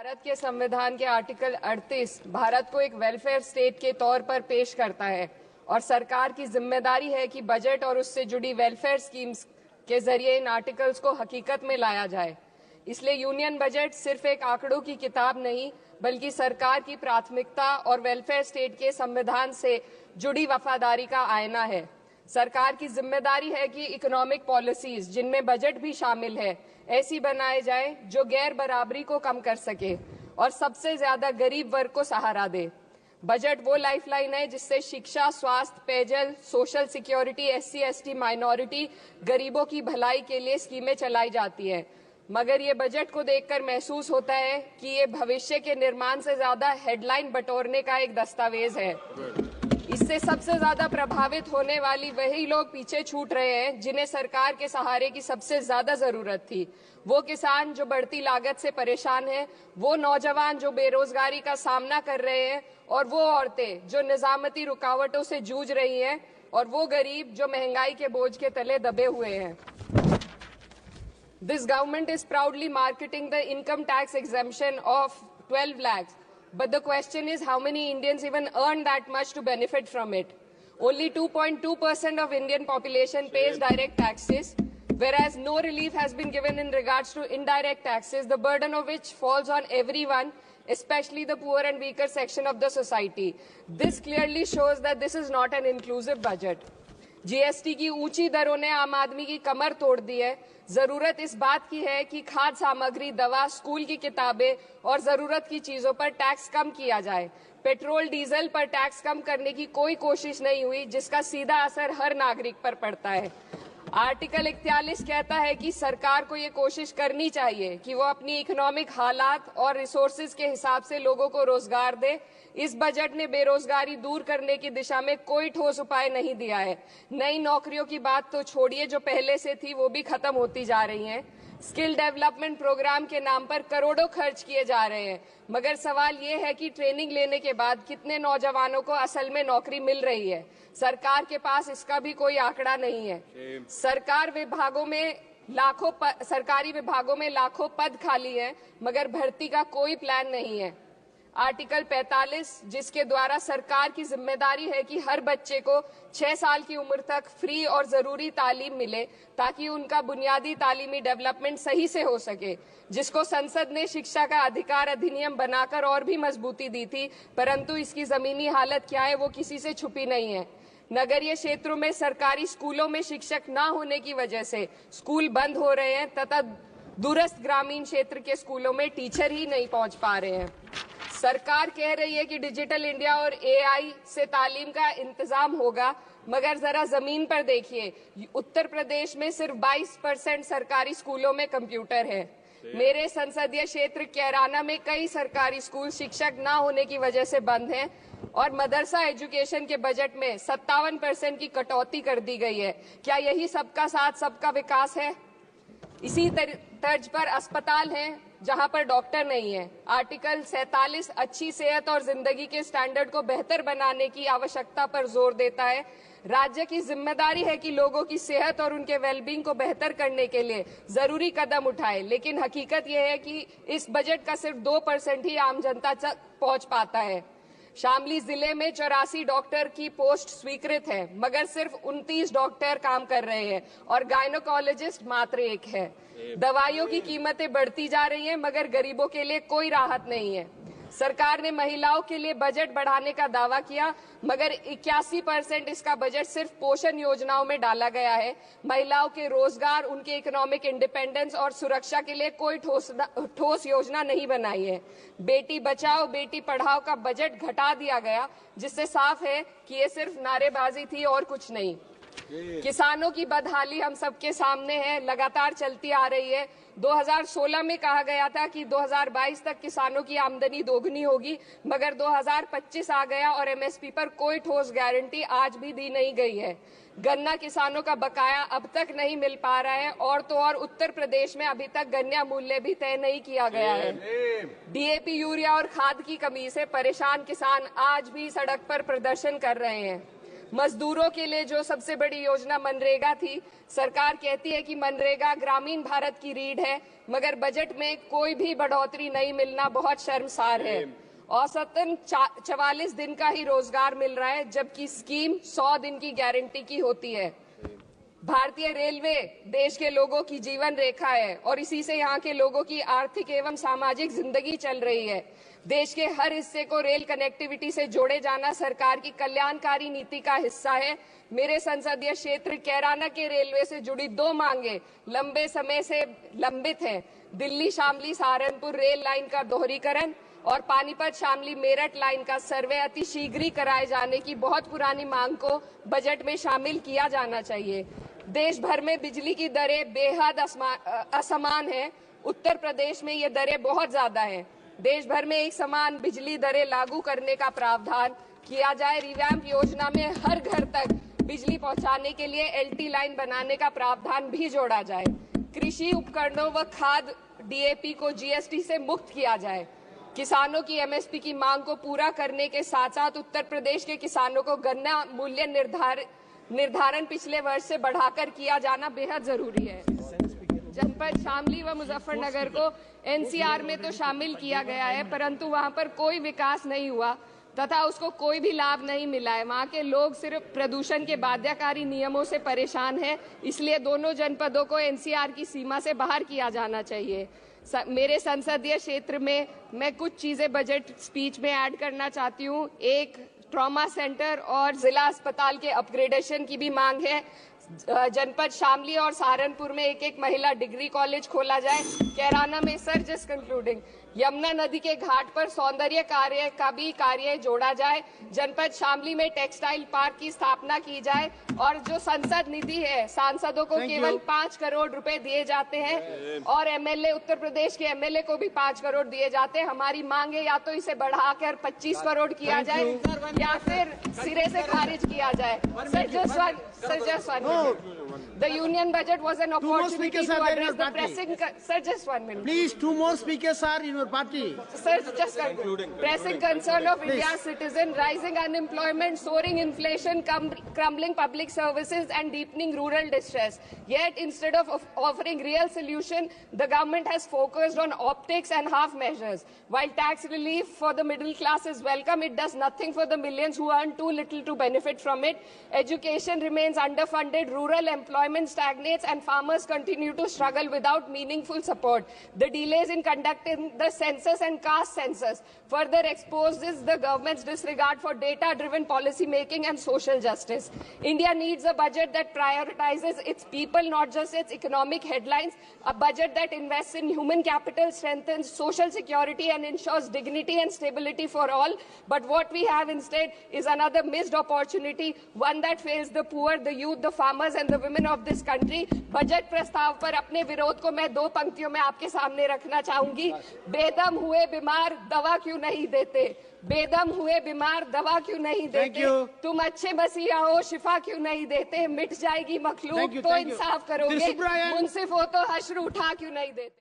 भारत के संविधान के आर्टिकल 38 भारत को एक वेलफेयर स्टेट के तौर पर पेश करता है और सरकार की जिम्मेदारी है कि बजट और उससे जुड़ी वेलफेयर स्कीम्स के जरिए इन आर्टिकल्स को हकीकत में लाया जाए। इसलिए यूनियन बजट सिर्फ एक आंकड़ों की किताब नहीं, बल्कि सरकार की प्राथमिकता और वेलफेयर स्टेट के संविधान से जुड़ी वफादारी का आईना है। सरकार की जिम्मेदारी है कि इकोनॉमिक पॉलिसीज, जिनमें बजट भी शामिल है, ऐसी बनाए जाए जो गैर बराबरी को कम कर सके और सबसे ज्यादा गरीब वर्ग को सहारा दे। बजट वो लाइफलाइन है जिससे शिक्षा, स्वास्थ्य, पेयजल, social security, SC, ST, minority, गरीबों की भलाई के लिए स्कीमें चलाई जाती है। मगर ये बजट को देखकर महसूस होता है कि ये भविष्य के निर्माण से ज्यादा हेडलाइन बटोरने का एक दस्तावेज है। इससे सबसे ज्यादा प्रभावित होने वाली वही लोग पीछे छूट रहे हैं जिन्हें सरकार के सहारे की सबसे ज्यादा जरूरत थी। वो किसान जो बढ़ती लागत से परेशान हैं, वो नौजवान जो बेरोजगारी का सामना कर रहे हैं, और वो औरतें जो निजामती रुकावटों से जूझ रही हैं, और वो गरीब जो महंगाई के बोझ के तले दबे हुए हैं। This government is proudly marketing the income tax exemption of 12 lakhs. But the question is, how many Indians even earn that much to benefit from it? Only 2.2% of Indian population pays direct taxes, whereas no relief has been given in regards to indirect taxes, the burden of which falls on everyone, especially the poor and weaker section of the society. This clearly shows that this is not an inclusive budget. GST की ऊंची दरों ने आम आदमी की कमर तोड़ दी है। जरूरत इस बात की है कि खाद्य सामग्री, दवा, स्कूल की किताबें और जरूरत की चीजों पर टैक्स कम किया जाए। पेट्रोल, डीजल पर टैक्स कम करने की कोई कोशिश नहीं हुई, जिसका सीधा असर हर नागरिक पर पड़ता है। आर्टिकल 41 कहता है कि सरकार को ये कोशिश करनी चाहिए कि वो अपनी इकोनॉमिक हालात और रिसोर्सेज के हिसाब से लोगों को रोजगार दे। इस बजट ने बेरोजगारी दूर करने की दिशा में कोई ठोस उपाय नहीं दिया है। नई नौकरियों की बात तो छोड़िए, जो पहले से थी वो भी खत्म होती जा रही हैं। स्किल डेवलपमेंट प्रोग्राम के नाम पर करोड़ों खर्च किए जा रहे हैं, मगर सवाल ये है कि ट्रेनिंग लेने के बाद कितने नौजवानों को असल में नौकरी मिल रही है। सरकार के पास इसका भी कोई आंकड़ा नहीं है। सरकारी विभागों में लाखों पद खाली हैं, मगर भर्ती का कोई प्लान नहीं है। आर्टिकल 45, जिसके द्वारा सरकार की जिम्मेदारी है कि हर बच्चे को 6 साल की उम्र तक फ्री और जरूरी तालीम मिले ताकि उनका बुनियादी तालीमी डेवलपमेंट सही से हो सके, जिसको संसद ने शिक्षा का अधिकार अधिनियम बनाकर और भी मजबूती दी थी, परंतु इसकी जमीनी हालत क्या है वो किसी से छुपी नहीं है। नगरीय क्षेत्रों में सरकारी स्कूलों में शिक्षक न होने की वजह से स्कूल बंद हो रहे हैं तथा दूरस्थ ग्रामीण क्षेत्र के स्कूलों में टीचर ही नहीं पहुंच पा रहे हैं। सरकार कह रही है कि डिजिटल इंडिया और AI से तालीम का इंतजाम होगा, मगर जरा जमीन पर देखिए, उत्तर प्रदेश में सिर्फ 22% सरकारी स्कूलों में कंप्यूटर है। मेरे संसदीय क्षेत्र कैराना में कई सरकारी स्कूल शिक्षक न होने की वजह से बंद हैं और मदरसा एजुकेशन के बजट में 57% की कटौती कर दी गई है। क्या यही सबका साथ सबका विकास है? इसी तर्ज पर अस्पताल हैं जहां पर डॉक्टर नहीं है। आर्टिकल 47 अच्छी सेहत और जिंदगी के स्टैंडर्ड को बेहतर बनाने की आवश्यकता पर जोर देता है। राज्य की जिम्मेदारी है कि लोगों की सेहत और उनके वेलबींग को बेहतर करने के लिए जरूरी कदम उठाए, लेकिन हकीकत यह है कि इस बजट का सिर्फ 2% ही आम जनता तक पहुंच पाता है। शामली जिले में 84 डॉक्टर की पोस्ट स्वीकृत है, मगर सिर्फ 29 डॉक्टर काम कर रहे हैं और गायनोकोलॉजिस्ट मात्र 1 है। दवाइयों की कीमतें बढ़ती जा रही हैं, मगर गरीबों के लिए कोई राहत नहीं है। सरकार ने महिलाओं के लिए बजट बढ़ाने का दावा किया, मगर 81% इसका बजट सिर्फ पोषण योजनाओं में डाला गया है। महिलाओं के रोजगार, उनके इकोनॉमिक इंडिपेंडेंस और सुरक्षा के लिए कोई ठोस योजना नहीं बनाई है। बेटी बचाओ बेटी पढ़ाओ का बजट घटा दिया गया, जिससे साफ है कि ये सिर्फ नारेबाजी थी और कुछ नहीं। किसानों की बदहाली हम सबके सामने है, लगातार चलती आ रही है। 2016 में कहा गया था कि 2022 तक किसानों की आमदनी दोगुनी होगी, मगर 2025 आ गया और MSP पर कोई ठोस गारंटी आज भी दी नहीं गई है। गन्ना किसानों का बकाया अब तक नहीं मिल पा रहा है, और तो और उत्तर प्रदेश में अभी तक गन्ना मूल्य भी तय नहीं किया गया है। DAP, यूरिया और खाद की कमी से परेशान किसान आज भी सड़क पर प्रदर्शन कर रहे हैं। मजदूरों के लिए जो सबसे बड़ी योजना मनरेगा थी, सरकार कहती है कि मनरेगा ग्रामीण भारत की रीढ़ है, मगर बजट में कोई भी बढ़ोतरी नहीं मिलना बहुत शर्मसार है। औसतन 44 दिन का ही रोजगार मिल रहा है, जबकि स्कीम 100 दिन की गारंटी की होती है। भारतीय रेलवे देश के लोगों की जीवन रेखा है और इसी से यहाँ के लोगों की आर्थिक एवं सामाजिक जिंदगी चल रही है। देश के हर हिस्से को रेल कनेक्टिविटी से जोड़े जाना सरकार की कल्याणकारी नीति का हिस्सा है। मेरे संसदीय क्षेत्र कैराना के रेलवे से जुड़ी 2 मांगे लंबे समय से लंबित हैं। दिल्ली शामली सहारनपुर रेल लाइन का दोहरीकरण और पानीपत शामली मेरठ लाइन का सर्वे अति शीघ्र ही कराए जाने की बहुत पुरानी मांग को बजट में शामिल किया जाना चाहिए। देश भर में बिजली की दरें बेहद असमान है। उत्तर प्रदेश में ये दरें बहुत ज्यादा हैं। देश भर में एक समान बिजली दरें लागू करने का प्रावधान किया जाए। रिवैम्प योजना में हर घर तक बिजली पहुंचाने के लिए एलटी लाइन बनाने का प्रावधान भी जोड़ा जाए। कृषि उपकरणों व खाद डीएपी को जीएसटी से मुक्त किया जाए। किसानों की एमएसपी की मांग को पूरा करने के साथ साथ उत्तर प्रदेश के किसानों को गन्ना मूल्य निर्धारण पिछले वर्ष से बढ़ाकर किया जाना बेहद जरूरी है। जनपद शामली व मुजफ्फरनगर को एनसीआर में तो शामिल किया गया है, परंतु वहां पर कोई विकास नहीं हुआ तथा उसको कोई भी लाभ नहीं मिला है। वहां के लोग सिर्फ प्रदूषण के बाध्यकारी नियमों से परेशान हैं, इसलिए दोनों जनपदों को एनसीआर की सीमा से बाहर किया जाना चाहिए। मेरे संसदीय क्षेत्र में मैं कुछ चीजें बजट स्पीच में ऐड करना चाहती हूँ। एक, ट्रॉमा सेंटर और जिला अस्पताल के अपग्रेडेशन की भी मांग है। जनपद शामली और सहारनपुर में एक महिला डिग्री कॉलेज खोला जाए। कैराना में जस्ट कंक्लूडिंग, यमुना नदी के घाट पर सौंदर्य कार्य का भी कार्य जोड़ा जाए। जनपद शामली में टेक्सटाइल पार्क की स्थापना की जाए और जो संसद निधि है, सांसदों को केवल 5 करोड़ रुपए दिए जाते हैं और एमएलए, उत्तर प्रदेश के एमएलए को भी 5 करोड़ दिए जाते हैं। हमारी मांग है या तो इसे बढ़ाकर 25 करोड़ किया जाए या फिर सिरे से खारिज किया जाए। The union budget was an opportunity to address the pressing. Sir, just 1 minute. Please, 2 more speakers are in your party. Sir, just concluding. Pressing concern of India's citizen, rising unemployment, soaring inflation, crumbling public services, and deepening rural distress. Yet, instead of offering real solution, the government has focused on optics and half measures. While tax relief for the middle class is welcome, it does nothing for the millions who earn too little to benefit from it. Education remains underfunded, rural employment stagnates, and farmers continue to struggle without meaningful support. The delays in conducting the census and caste census further exposes the government's disregard for data-driven policy making and social justice. India needs a budget that prioritizes its people, not just its economic headlines, a budget that invests in human capital, strengthens social security, and ensures dignity and stability for all. But what we have instead is another missed opportunity, one that fails the poor, the youth, the farmers, and the women of this country. Budget प्रस्ताव पर अपने विरोध को मैं 2 पंक्तियों में आपके सामने रखना चाहूंगी। बेदम हुए बीमार दवा क्यों नहीं देते? बेदम हुए बीमार दवा क्यों नहीं देते? तुम अच्छे मसीहा हो, शिफा क्यों नहीं देते? मिट जाएगी मखलूक तो इंसाफ करोगे, मुनसिफ हो तो हश्र उठा क्यों नहीं देते?